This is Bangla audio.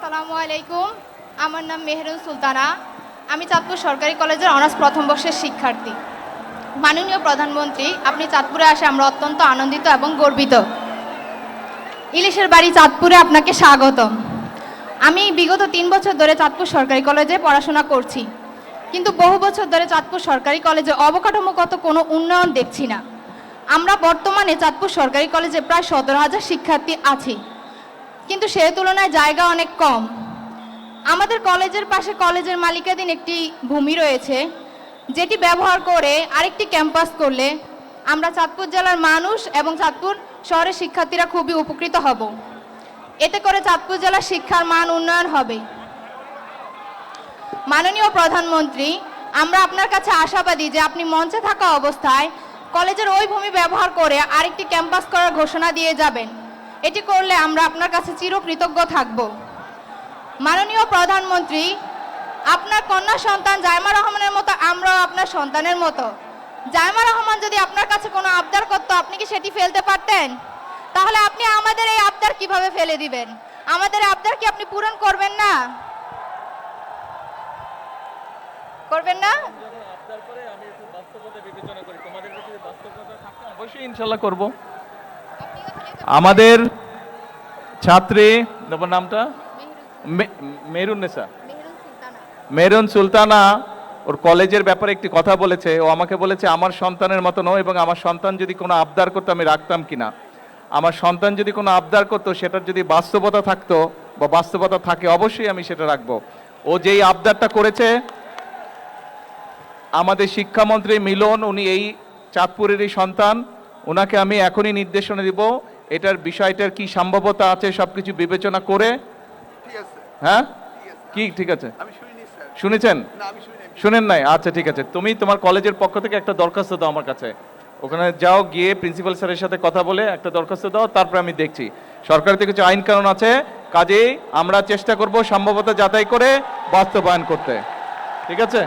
আসসালামু আলাইকুম। আমার নাম মেহেরুন সুলতানা। আমি চাঁদপুর সরকারি কলেজের অনার্স প্রথম বর্ষের শিক্ষার্থী। মাননীয় প্রধানমন্ত্রী, আপনি চাঁদপুরে আসে আমরা অত্যন্ত আনন্দিত এবং গর্বিত। ইলিশের বাড়ি চাঁদপুরে আপনাকে স্বাগতম। আমি বিগত 3 বছর ধরে চাঁদপুর সরকারি কলেজে পড়াশোনা করছি, কিন্তু বহু বছর ধরে চাঁদপুর সরকারি কলেজে অবকাঠামোগত কোনো উন্নয়ন দেখছি না। আমরা বর্তমানে চাঁদপুর সরকারি কলেজে প্রায় 17,000 শিক্ষার্থী আছি, কিন্তু সে তুলনায় জায়গা অনেক কম। আমাদের কলেজের পাশে কলেজের মালিকানাধীন একটি ভূমি রয়েছে, যেটি ব্যবহার করে আরেকটি ক্যাম্পাস করলে আমরা চাঁদপুর জেলার মানুষ এবং চাঁদপুর শহরের শিক্ষার্থীরা খুবই উপকৃত হব। এতে করে চাঁদপুর জেলার শিক্ষার মান উন্নয়ন হবে। মাননীয় প্রধানমন্ত্রী, আমরা আপনার কাছে আশাবাদী যে আপনি মঞ্চে থাকা অবস্থায় কলেজের ওই ভূমি ব্যবহার করে আরেকটি ক্যাম্পাস করার ঘোষণা দিয়ে যাবেন। এটি করলে আমরা আপনার কাছে চিরকৃতজ্ঞ থাকব। মাননীয় প্রধানমন্ত্রী, আপনার কন্যা সন্তান জাইমা রহমানের মতো আমরাও আপনার সন্তানের মতো। জাইমা রহমান যদি আপনার কাছে কোনো আবদার করতো, আপনি কি সেটি ফেলতে পারতেন? তাহলে আপনি আমাদের এই আবদার কিভাবে ফেলে দিবেন? আমাদের আবদার কি আপনি পূরণ করবেন না? করবেন না? অবশ্যই ইনশাল্লাহ করব। আমাদের ছাত্রী নামটা মেহরুন্নেসা, মেহরুন সুলতানা ওর কলেজের ব্যাপারে একটি কথা বলেছে। ও আমাকে বলেছে আমার সন্তানের মতো নয়, এবং আমার সন্তান যদি কোনো আবদার করতো আমি রাখতাম কিনা। আমার সন্তান যদি কোনো আবদার করতো, সেটার যদি বাস্তবতা থাকতো বা বাস্তবতা থাকে, অবশ্যই আমি সেটা রাখবো। ও যেই আবদারটা করেছে, আমাদের শিক্ষামন্ত্রী মিলন, উনি এই চাঁদপুরেরই সন্তান, ওনাকে আমি এখনই নির্দেশনা দিব এটার বিষয়টার কি সম্ভাব্যতা আছে সবকিছু বিবেচনা করে। হ্যাঁ, কি ঠিক আছে? শুনেছেন? শুনেন নাই? আচ্ছা ঠিক আছে, তুমি তোমার কলেজের পক্ষ থেকে একটা দরখাস্ত দাও আমার কাছে। ওখানে যাও, গিয়ে প্রিন্সিপাল স্যারের সাথে কথা বলে একটা দরখাস্ত দাও, তারপরে আমি দেখছি। সরকার থেকে কিছু আইন কানুন আছে, কাজেই আমরা চেষ্টা করব সম্ভাব্যতা যাচাই করে বাস্তবায়ন করতে। ঠিক আছে?